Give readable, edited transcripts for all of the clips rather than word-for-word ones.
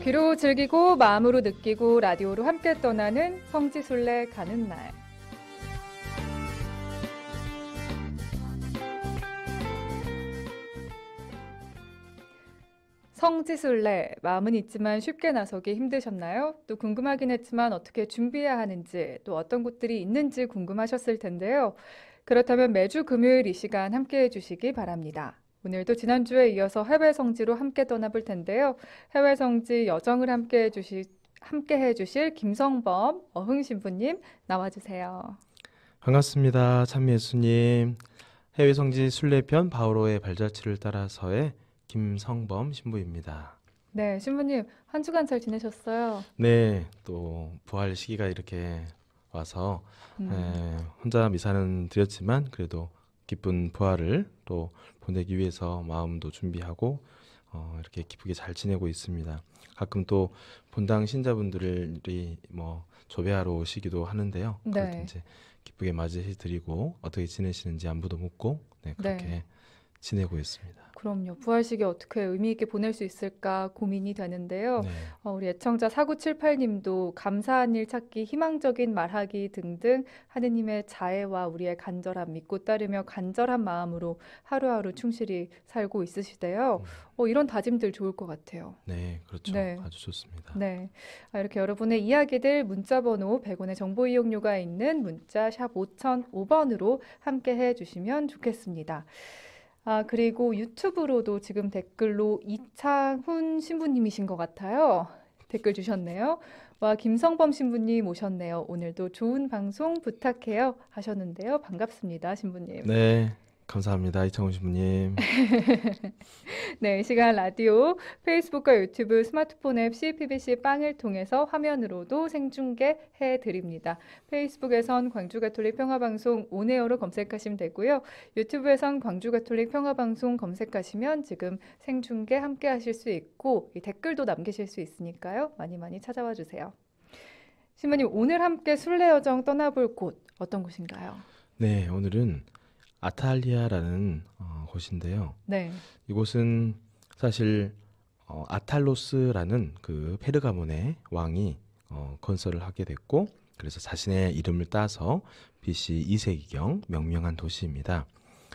귀로 즐기고 마음으로 느끼고 라디오로 함께 떠나는 성지순례 가는 날. 성지순례, 마음은 있지만 쉽게 나서기 힘드셨나요? 또 궁금하긴 했지만 어떻게 준비해야 하는지, 또 어떤 곳들이 있는지 궁금하셨을 텐데요. 그렇다면 매주 금요일 이 시간 함께해 주시기 바랍니다. 오늘도 지난주에 이어서 해외 성지로 함께 떠나볼 텐데요. 해외 성지 여정을 함께해 주실 김성범 어흥 신부님 나와주세요. 반갑습니다. 참미예수님. 해외 성지 순례편 바오로의 발자취를 따라서의 김성범 신부입니다. 네, 신부님 한 주간 잘 지내셨어요? 네, 또 부활 시기가 이렇게 와서 혼자 미사는 드렸지만 그래도 기쁜 부활을 또 보내기 위해서 마음도 준비하고 이렇게 기쁘게 잘 지내고 있습니다. 가끔 또 본당 신자분들이 뭐 조배하러 오시기도 하는데요. 그럴 때 네. 이제 기쁘게 맞이해 드리고 어떻게 지내시는지 안부도 묻고 그렇게 네. 지내고 있습니다. 그럼요. 부활식에 어떻게 의미 있게 보낼 수 있을까 고민이 되는데요. 네. 우리 애청자 4978님도 감사한 일 찾기, 희망적인 말하기 등등 하느님의 자애와 우리의 간절함 믿고 따르며 간절한 마음으로 하루하루 충실히 살고 있으시대요. 이런 다짐들 좋을 것 같아요. 네, 그렇죠. 네. 아주 좋습니다. 네. 이렇게 여러분의 이야기들 문자번호 100원의 정보 이용료가 있는 문자 샵 5005번으로 함께 해주시면 좋겠습니다. 그리고 유튜브로도 지금 댓글로 이창훈 신부님이신 것 같아요. 댓글 주셨네요. 와, 김성범 신부님 오셨네요. 오늘도 좋은 방송 부탁해요 하셨는데요. 반갑습니다, 신부님. 네, 감사합니다. 이창훈 신부님. 네, 이 시간 라디오, 페이스북과 유튜브, 스마트폰 앱 CPBC 빵을 통해서 화면으로도 생중계해 드립니다. 페이스북에선 광주가톨릭 평화방송 온에어로 검색하시면 되고요. 유튜브에선 광주가톨릭 평화방송 검색하시면 지금 생중계 함께 하실 수 있고 이 댓글도 남기실 수 있으니까요. 많이 많이 찾아와 주세요. 신부님, 오늘 함께 순례여정 떠나볼 곳 어떤 곳인가요? 네, 오늘은 아탈리아라는 곳인데요. 네. 이곳은 사실 아탈로스라는 그 페르가몬의 왕이 건설을 하게 됐고 그래서 자신의 이름을 따서 BC 2세기경 명명한 도시입니다.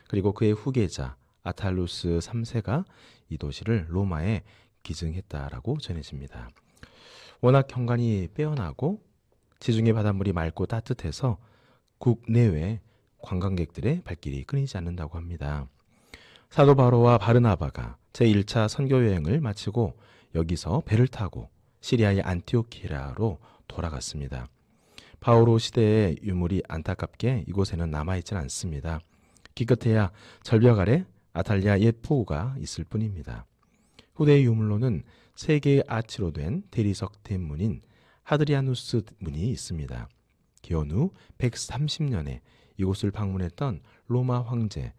그리고 그의 후계자 아탈루스 3세가 이 도시를 로마에 기증했다라고 전해집니다. 워낙 경관이 빼어나고 지중해 바닷물이 맑고 따뜻해서 국내외 관광객들의 발길이 끊이지 않는다고 합니다. 사도 바로와 바르나바가 제1차 선교 여행을 마치고 여기서 배를 타고 시리아의 안티오키아로 돌아갔습니다. 바오로 시대의 유물이 안타깝게 이곳에는 남아있지는 않습니다. 기껏해야 절벽 아래 아탈리아 옛 포구가 있을 뿐입니다. 후대의 유물로는 3개의 아치로 된 대리석 대문인 하드리아누스 문이 있습니다. 기원 후 130년에 이곳을 방문했던 로마 황제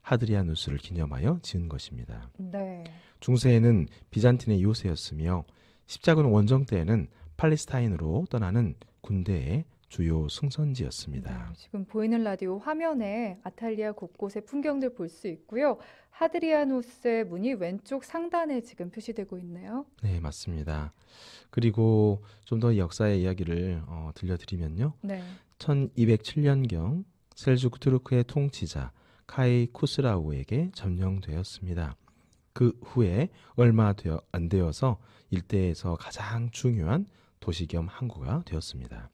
하드리아누스를 기념하여 지은 것입니다. 네. 중세에는 비잔틴의 요새였으며 십자군 원정 때에는 팔레스타인으로 떠나는 군대의 주요 승선지였습니다. 지금 보이는 라디오 화면에 아탈리아 곳곳의 풍경들 볼 수 있고요. 하드리아누스의 문이 왼쪽 상단에 지금 표시되고 있네요. 네, 맞습니다. 그리고 좀 더 역사의 이야기를 들려드리면요. 네. 1207년경 셀주크 투르크의 통치자 카이 쿠스라우에게 점령되었습니다. 그 후에 얼마 안 되어서 일대에서 가장 중요한 도시 겸 항구가 되었습니다.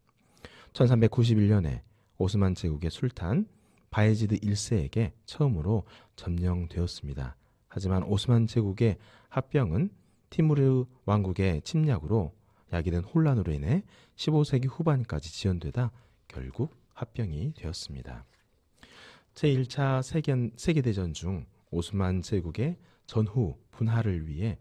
1391년에 오스만 제국의 술탄 바예지드 1세에게 처음으로 점령되었습니다. 하지만 오스만 제국의 합병은 티무르 왕국의 침략으로 야기된 혼란으로 인해 15세기 후반까지 지연되다 결국 합병이 되었습니다. 제1차 세계대전 중 오스만 제국의 전후 분할을 위해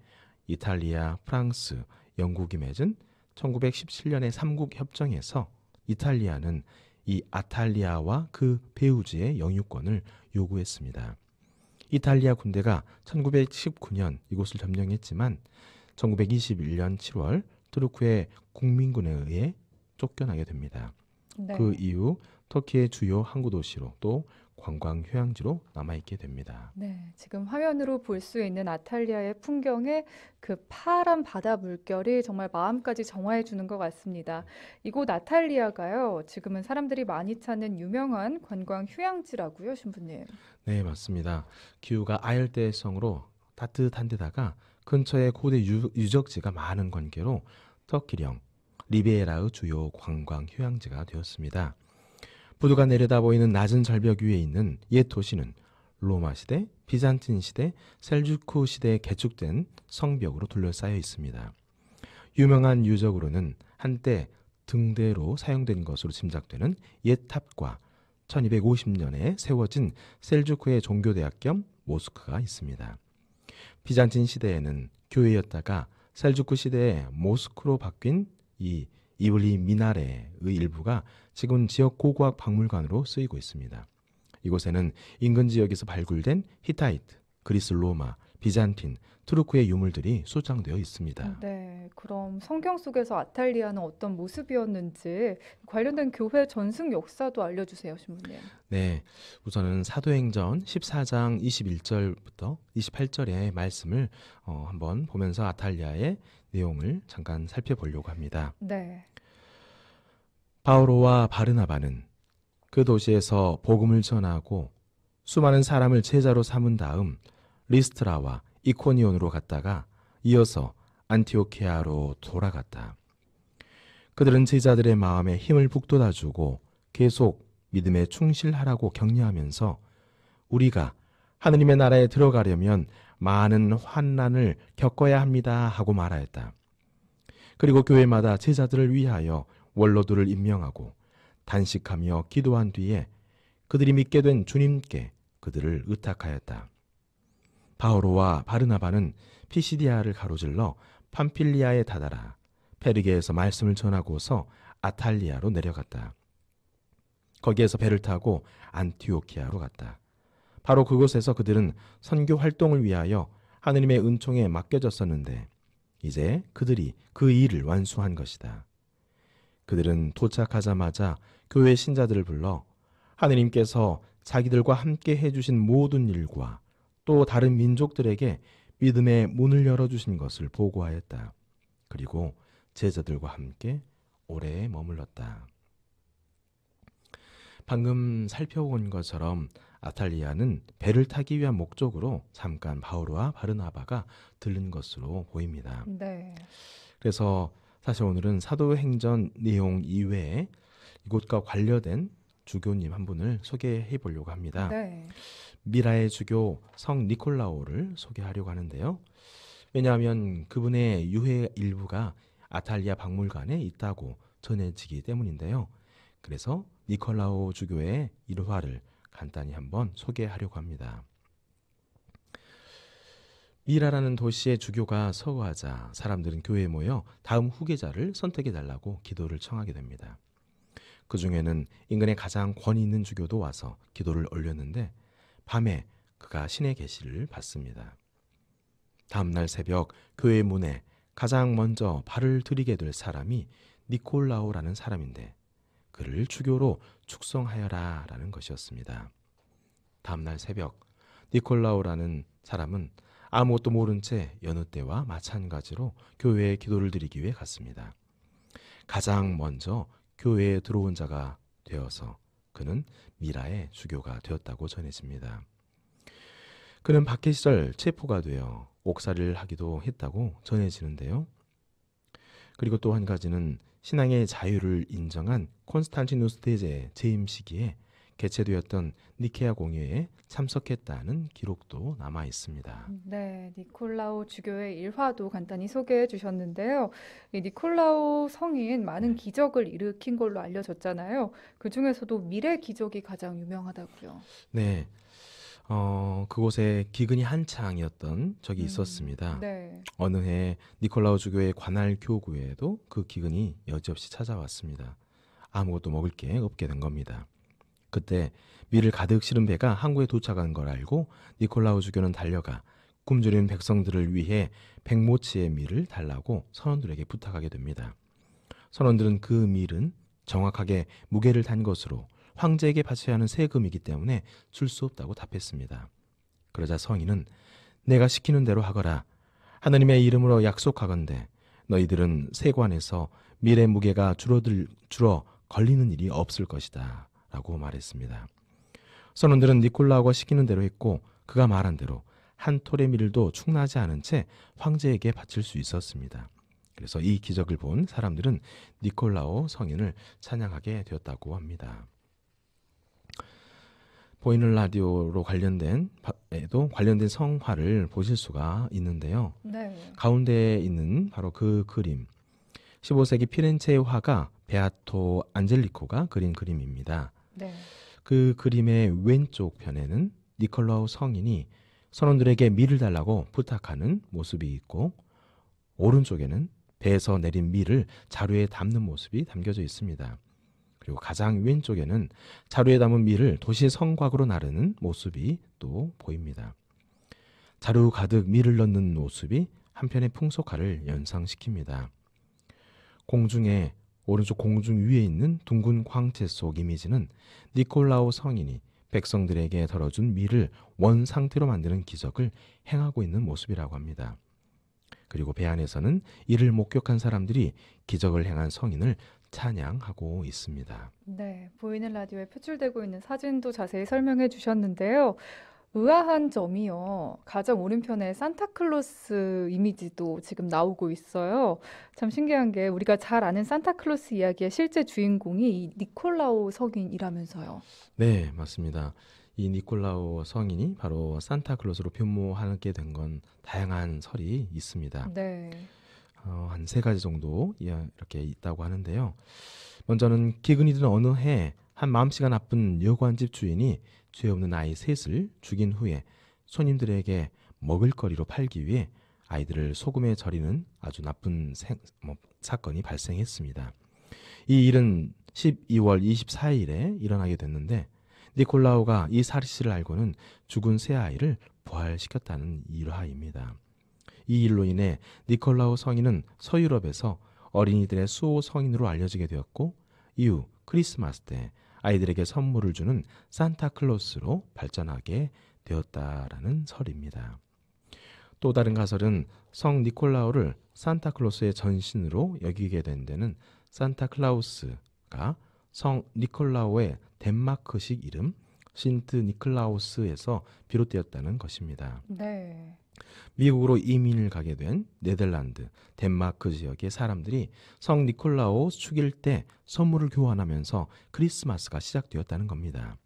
이탈리아, 프랑스, 영국이 맺은 1917년의 삼국협정에서 이탈리아는 이 아탈리아와 그 배후지의 영유권을 요구했습니다. 이탈리아 군대가 1919년 이곳을 점령했지만 1921년 7월 투르크의 국민군에 의해 쫓겨나게 됩니다. 네. 그 이후 터키의 주요 항구 도시로 또 관광 휴양지로 남아있게 됩니다. 네, 지금 화면으로 볼 수 있는 아탈리아의 풍경에 그 파란 바다 물결이 정말 마음까지 정화해 주는 것 같습니다. 이곳 아탈리아가요, 지금은 사람들이 많이 찾는 유명한 관광 휴양지라고요, 신부님. 네, 맞습니다. 기후가 아열대성으로 따뜻한 데다가 근처에 고대 유적지가 많은 관계로 터키령, 리베라의 주요 관광 휴양지가 되었습니다. 부두가 내려다 보이는 낮은 절벽 위에 있는 옛 도시는 로마 시대, 비잔틴 시대, 셀주크 시대에 개축된 성벽으로 둘러싸여 있습니다. 유명한 유적으로는 한때 등대로 사용된 것으로 짐작되는 옛 탑과 1250년에 세워진 셀주크의 종교대학 겸 모스크가 있습니다. 비잔틴 시대에는 교회였다가 셀주크 시대에 모스크로 바뀐 이 이블리 미나레의 일부가 지금 지역 고고학 박물관으로 쓰이고 있습니다. 이곳에는 인근 지역에서 발굴된 히타이트, 그리스 로마, 비잔틴, 투르크의 유물들이 소장되어 있습니다. 네, 그럼 성경 속에서 아탈리아는 어떤 모습이었는지 관련된 교회 전승 역사도 알려주세요, 신부님. 네, 우선은 사도행전 14장 21절부터 28절의 말씀을 한번 보면서 아탈리아의 내용을 잠깐 살펴보려고 합니다. 네, 바오로와 바르나바는 그 도시에서 복음을 전하고 수많은 사람을 제자로 삼은 다음 리스트라와 이코니온으로 갔다가 이어서 안티오키아로 돌아갔다. 그들은 제자들의 마음에 힘을 북돋아주고 계속 믿음에 충실하라고 격려하면서 우리가 하느님의 나라에 들어가려면 많은 환난을 겪어야 합니다 하고 말하였다. 그리고 교회마다 제자들을 위하여 원로들을 임명하고 단식하며 기도한 뒤에 그들이 믿게 된 주님께 그들을 의탁하였다. 바오로와 바르나바는 피시디아를 가로질러 팜필리아에 다다라 페르게에서 말씀을 전하고서 아탈리아로 내려갔다. 거기에서 배를 타고 안티오키아로 갔다. 바로 그곳에서 그들은 선교 활동을 위하여 하느님의 은총에 맡겨졌었는데 이제 그들이 그 일을 완수한 것이다. 그들은 도착하자마자 교회 신자들을 불러 하느님께서 자기들과 함께 해주신 모든 일과 또 다른 민족들에게 믿음의 문을 열어주신 것을 보고하였다. 그리고 제자들과 함께 오래 머물렀다. 방금 살펴본 것처럼 아탈리아는 배를 타기 위한 목적으로 잠깐 바오로와 바르나바가 들른 것으로 보입니다. 네, 그래서 사실 오늘은 사도행전 내용 이외에 이곳과 관련된 주교님 한 분을 소개해 보려고 합니다. 네, 미라의 주교 성 니콜라오를 소개하려고 하는데요. 왜냐하면 그분의 유해 일부가 아탈리아 박물관에 있다고 전해지기 때문인데요. 그래서 니콜라오 주교의 일화를 간단히 한번 소개하려고 합니다. 미라라는 도시의 주교가 서거하자 사람들은 교회에 모여 다음 후계자를 선택해달라고 기도를 청하게 됩니다. 그 중에는 인근의 가장 권위 있는 주교도 와서 기도를 올렸는데 밤에 그가 신의 계시를 받습니다. 다음날 새벽 교회 문에 가장 먼저 발을 들이게 될 사람이 니콜라오라는 사람인데 그를 주교로 축성하여라 라는 것이었습니다. 다음날 새벽 니콜라오라는 사람은 아무것도 모른 채 여느 때와 마찬가지로 교회에 기도를 드리기 위해 갔습니다. 가장 먼저 교회에 들어온 자가 되어서 그는 미라의 주교가 되었다고 전해집니다. 그는 박해 시절 체포가 되어 옥살이를 하기도 했다고 전해지는데요. 그리고 또 한 가지는 신앙의 자유를 인정한 콘스탄티누스 대제 재임 시기에 개최되었던 니케아 공회에 참석했다는 기록도 남아 있습니다. 네, 니콜라오 주교의 일화도 간단히 소개해 주셨는데요. 이 니콜라오 성인 많은 기적을 일으킨 걸로 알려졌잖아요. 그 중에서도 미래 기적이 가장 유명하다고요. 네, 그곳에 기근이 한창이었던 적이 있었습니다. 네, 어느 해 니콜라오 주교의 관할 교구에도 그 기근이 여지없이 찾아왔습니다. 아무것도 먹을 게 없게 된 겁니다. 그때 밀을 가득 실은 배가 항구에 도착한 걸 알고 니콜라오 주교는 달려가 굶주린 백성들을 위해 100모치의 밀을 달라고 선원들에게 부탁하게 됩니다. 선원들은 그 밀은 정확하게 무게를 단 것으로 황제에게 바쳐야 하는 세금이기 때문에 줄 수 없다고 답했습니다. 그러자 성인은 내가 시키는 대로 하거라. 하느님의 이름으로 약속하건대 너희들은 세관에서 밀의 무게가 줄어 걸리는 일이 없을 것이다 라고 말했습니다. 선원들은 니콜라오가 시키는 대로 했고 그가 말한 대로 한 톨의 밀도 충나지 않은 채 황제에게 바칠 수 있었습니다. 그래서 이 기적을 본 사람들은 니콜라오 성인을 찬양하게 되었다고 합니다. 보이는 라디오로 관련된 성화를 보실 수가 있는데요. 네. 가운데에 있는 바로 그 그림, 15세기 피렌체의 화가 베아토 안젤리코가 그린 그림입니다. 네. 그 그림의 왼쪽 편에는 니콜라오 성인이 선원들에게 밀을 달라고 부탁하는 모습이 있고 오른쪽에는 배에서 내린 밀을 자루에 담는 모습이 담겨져 있습니다. 그리고 가장 왼쪽에는 자루에 담은 밀을 도시의 성곽으로 나르는 모습이 또 보입니다. 자루 가득 밀을 넣는 모습이 한편의 풍속화를 연상시킵니다. 오른쪽 공중 위에 있는 둥근 광채 속 이미지는 니콜라오 성인이 백성들에게 덜어준 밀을 원 상태로 만드는 기적을 행하고 있는 모습이라고 합니다. 그리고 배 안에서는 이를 목격한 사람들이 기적을 행한 성인을 찬양하고 있습니다. 네, 보이는 라디오에 표출되고 있는 사진도 자세히 설명해 주셨는데요. 의아한 점이요. 가장 오른편에 산타클로스 이미지도 지금 나오고 있어요. 참 신기한 게 우리가 잘 아는 산타클로스 이야기의 실제 주인공이 이 니콜라오 성인이라면서요. 네, 맞습니다. 이 니콜라오 성인이 바로 산타클로스로 변모하게 된 건 다양한 설이 있습니다. 네. 한 3가지 정도 이렇게 있다고 하는데요. 먼저는 기근이 든 어느 해 한 마음씨가 나쁜 여관집 주인이 죄 없는 아이 셋을 죽인 후에 손님들에게 먹을거리로 팔기 위해 아이들을 소금에 절이는 아주 나쁜 사건이 발생했습니다. 이 일은 12월 24일에 일어나게 됐는데 니콜라오가 이 사실을 알고는 죽은 새 아이를 부활시켰다는 일화입니다. 이 일로 인해 니콜라오 성인은 서유럽에서 어린이들의 수호 성인으로 알려지게 되었고 이후 크리스마스 때 아이들에게 선물을 주는 산타클로스로 발전하게 되었다라는 설입니다. 또 다른 가설은 성 니콜라오를 산타클로스의 전신으로 여기게 된 데는 산타클라우스가 성 니콜라오의 덴마크식 이름 신트 니클라우스에서 비롯되었다는 것입니다. 네. 미국으로 이민을 가게 된 네덜란드, 덴마크 지역의 사람들이 성 니콜라오 축일 때 선물을 교환하면서 크리스마스가 시작되었다는 겁니다.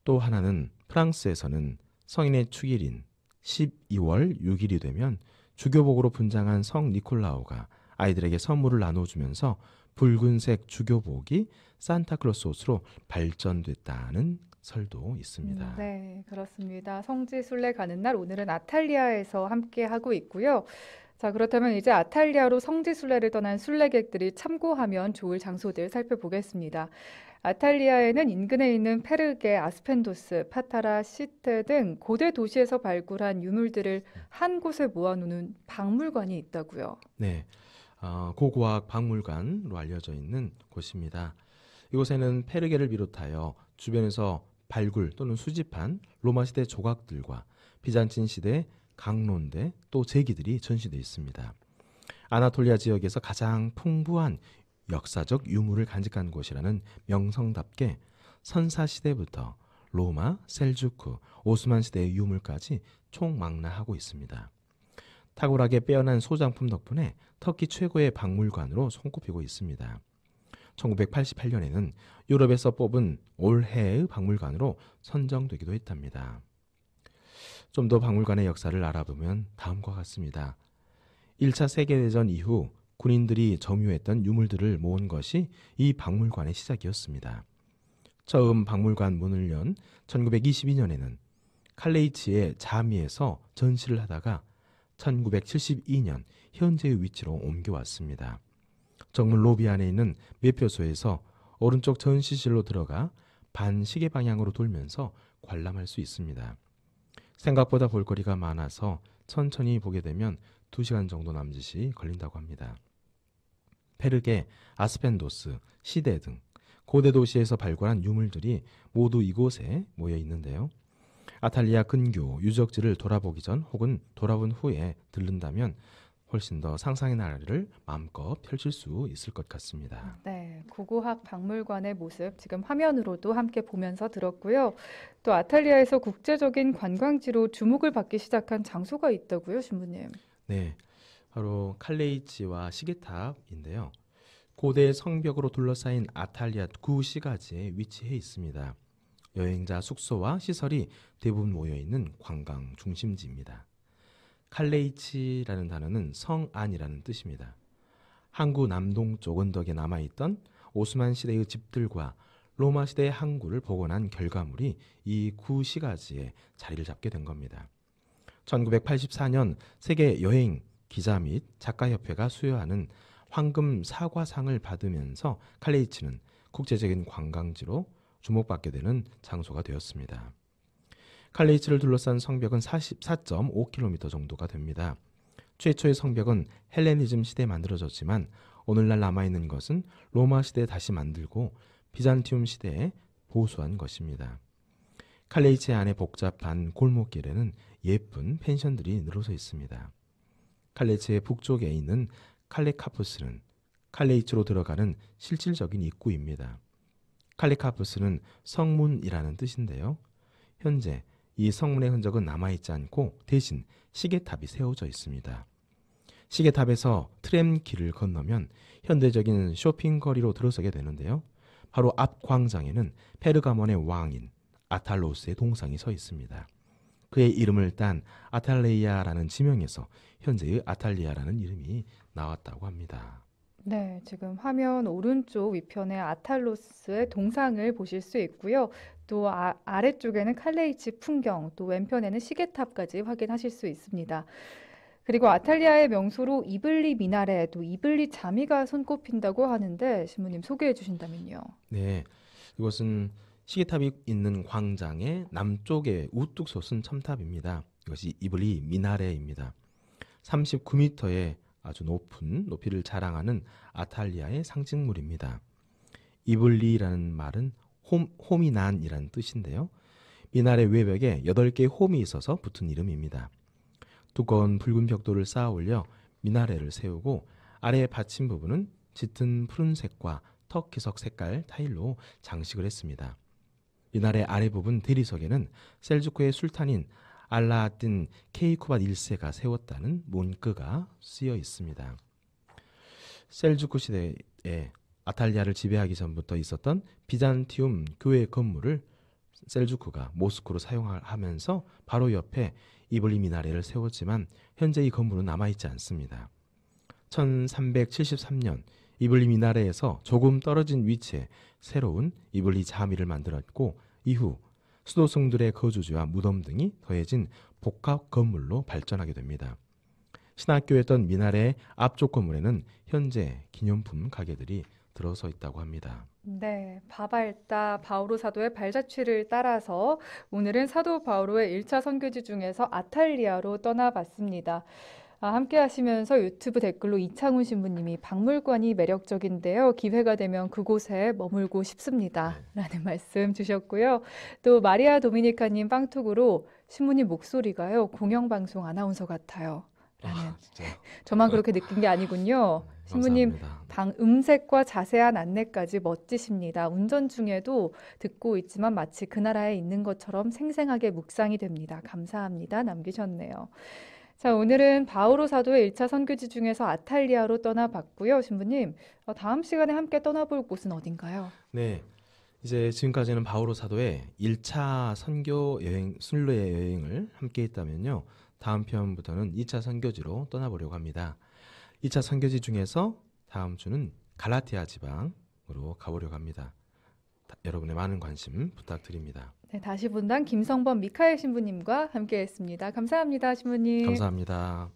또 하나는 프랑스에서는 성인의 축일인 12월 6일이 되면 주교복으로 분장한 성 니콜라오가 아이들에게 선물을 나눠주면서 붉은색 주교복이 산타클로스 옷으로 발전됐다는 설도 있습니다. 네, 그렇습니다. 성지순례 가는 날 오늘은 아탈리아에서 함께 하고 있고요. 자, 그렇다면 이제 아탈리아로 성지순례를 떠난 순례객들이 참고하면 좋을 장소들 살펴보겠습니다. 아탈리아에는 인근에 있는 페르게, 아스펜도스, 파타라, 시테 등 고대 도시에서 발굴한 유물들을 한 곳에 모아놓는 박물관이 있다고요. 네, 고고학 박물관으로 알려져 있는 곳입니다. 이곳에는 페르게를 비롯하여 주변에서 발굴 또는 수집한 로마 시대 조각들과 비잔틴 시대 강론대 또 제기들이 전시되어 있습니다. 아나톨리아 지역에서 가장 풍부한 역사적 유물을 간직한 곳이라는 명성답게 선사 시대부터 로마, 셀주크, 오스만 시대의 유물까지 총망라하고 있습니다. 탁월하게 빼어난 소장품 덕분에 터키 최고의 박물관으로 손꼽히고 있습니다. 1988년에는 유럽에서 뽑은 올해의 박물관으로 선정되기도 했답니다. 좀 더 박물관의 역사를 알아보면 다음과 같습니다. 1차 세계대전 이후 군인들이 점유했던 유물들을 모은 것이 이 박물관의 시작이었습니다. 처음 박물관 문을 연 1922년에는 칼레이치의 자미에서 전시를 하다가 1972년 현재의 위치로 옮겨왔습니다. 정문 로비 안에 있는 매표소에서 오른쪽 전시실로 들어가 반시계 방향으로 돌면서 관람할 수 있습니다. 생각보다 볼거리가 많아서 천천히 보게 되면 2시간 정도 남짓이 걸린다고 합니다. 페르게, 아스펜도스, 시대 등 고대 도시에서 발굴한 유물들이 모두 이곳에 모여 있는데요. 아탈리아 근교 유적지를 돌아보기 전 혹은 돌아본 후에 들른다면 훨씬 더 상상의 나래를 마음껏 펼칠 수 있을 것 같습니다. 네, 고고학 박물관의 모습 지금 화면으로도 함께 보면서 들었고요. 또 아탈리아에서 국제적인 관광지로 주목을 받기 시작한 장소가 있다고요, 신부님. 네, 바로 칼레이치와 시계탑인데요. 고대 성벽으로 둘러싸인 아탈리아 구시가지에 위치해 있습니다. 여행자 숙소와 시설이 대부분 모여 있는 관광 중심지입니다. 칼레이치라는 단어는 성안이라는 뜻입니다. 항구 남동쪽 언덕에 남아있던 오스만 시대의 집들과 로마 시대의 항구를 복원한 결과물이 이 구시가지에 자리를 잡게 된 겁니다. 1984년 세계 여행 기자 및 작가협회가 수여하는 황금 사과상을 받으면서 칼레이치는 국제적인 관광지로 주목받게 되는 장소가 되었습니다. 칼레이치를 둘러싼 성벽은 44.5km 정도가 됩니다. 최초의 성벽은 헬레니즘 시대에 만들어졌지만 오늘날 남아있는 것은 로마 시대에 다시 만들고 비잔티움 시대에 보수한 것입니다. 칼레이치 안의 복잡한 골목길에는 예쁜 펜션들이 늘어서 있습니다. 칼레이치의 북쪽에 있는 칼레카푸스는 칼레이치로 들어가는 실질적인 입구입니다. 칼레카푸스는 성문이라는 뜻인데요. 현재 이 성문의 흔적은 남아있지 않고 대신 시계탑이 세워져 있습니다. 시계탑에서 트램길을 건너면 현대적인 쇼핑거리로 들어서게 되는데요. 바로 앞 광장에는 페르가몬의 왕인 아탈로스의 동상이 서 있습니다. 그의 이름을 딴 아탈레이아라는 지명에서 현재의 아탈리아라는 이름이 나왔다고 합니다. 네, 지금 화면 오른쪽 위편에 아탈로스의 동상을 보실 수 있고요. 또 아래쪽에는 칼레이치 풍경, 또 왼편에는 시계탑까지 확인하실 수 있습니다. 그리고 아탈리아의 명소로 이블리 미나레, 또 이블리 자미가 손꼽힌다고 하는데 신부님 소개해 주신다면요. 네, 이것은 시계탑이 있는 광장의 남쪽에 우뚝 솟은 첨탑입니다. 이것이 이블리 미나레입니다. 39m의 아주 높은 높이를 자랑하는 아탈리아의 상징물입니다. 이블리라는 말은 홈이난이라는 뜻인데요. 미나레 외벽에 8개의 홈이 있어서 붙은 이름입니다. 두꺼운 붉은 벽돌을 쌓아 올려 미나레를 세우고 아래의 받침 부분은 짙은 푸른색과 터키석 색깔 타일로 장식을 했습니다. 미나레 아래 부분 대리석에는 셀주크의 술탄인 알라딘 케이쿠밭 1세가 세웠다는 문구가 쓰여 있습니다. 셀주크 시대에 아탈리아를 지배하기 전부터 있었던 비잔티움 교회 건물을 셀주크가 모스크로 사용하면서 바로 옆에 이블리 미나레를 세웠지만 현재 이 건물은 남아있지 않습니다. 1373년 이블리 미나레에서 조금 떨어진 위치에 새로운 이블리 자미를 만들었고 이후 수도승들의 거주지와 무덤 등이 더해진 복합 건물로 발전하게 됩니다. 신학교였던 미나레의 앞쪽 건물에는 현재 기념품 가게들이 들어서 있다고 합니다. 네, 바발다 바오로 사도의 발자취를 따라서 오늘은 사도 바오로의 1차 선교지 중에서 아탈리아로 떠나봤습니다. 함께 하시면서 유튜브 댓글로 이창훈 신부님이 박물관이 매력적인데요. 기회가 되면 그곳에 머물고 싶습니다. 라는 말씀 주셨고요. 또 마리아 도미니카님 빵톡으로 신부님 목소리가요. 공영방송 아나운서 같아요. 라는 진짜요? 저만 그렇게 느낀 게 아니군요. 신부님 감사합니다. 음색과 자세한 안내까지 멋지십니다. 운전 중에도 듣고 있지만 마치 그 나라에 있는 것처럼 생생하게 묵상이 됩니다. 감사합니다. 남기셨네요. 자, 오늘은 바오로 사도의 1차 선교지 중에서 아탈리아로 떠나봤고요. 신부님, 다음 시간에 함께 떠나볼 곳은 어딘가요? 네, 이제 지금까지는 바오로 사도의 1차 선교 여행, 순례 여행을 함께 했다면요. 다음 편부터는 2차 선교지로 떠나보려고 합니다. 2차 선교지 중에서 다음 주는 갈라티아 지방으로 가보려고 합니다. 여러분의 많은 관심 부탁드립니다. 네, 다시 본당 김성범 미카엘 신부님과 함께했습니다. 감사합니다, 신부님. 감사합니다.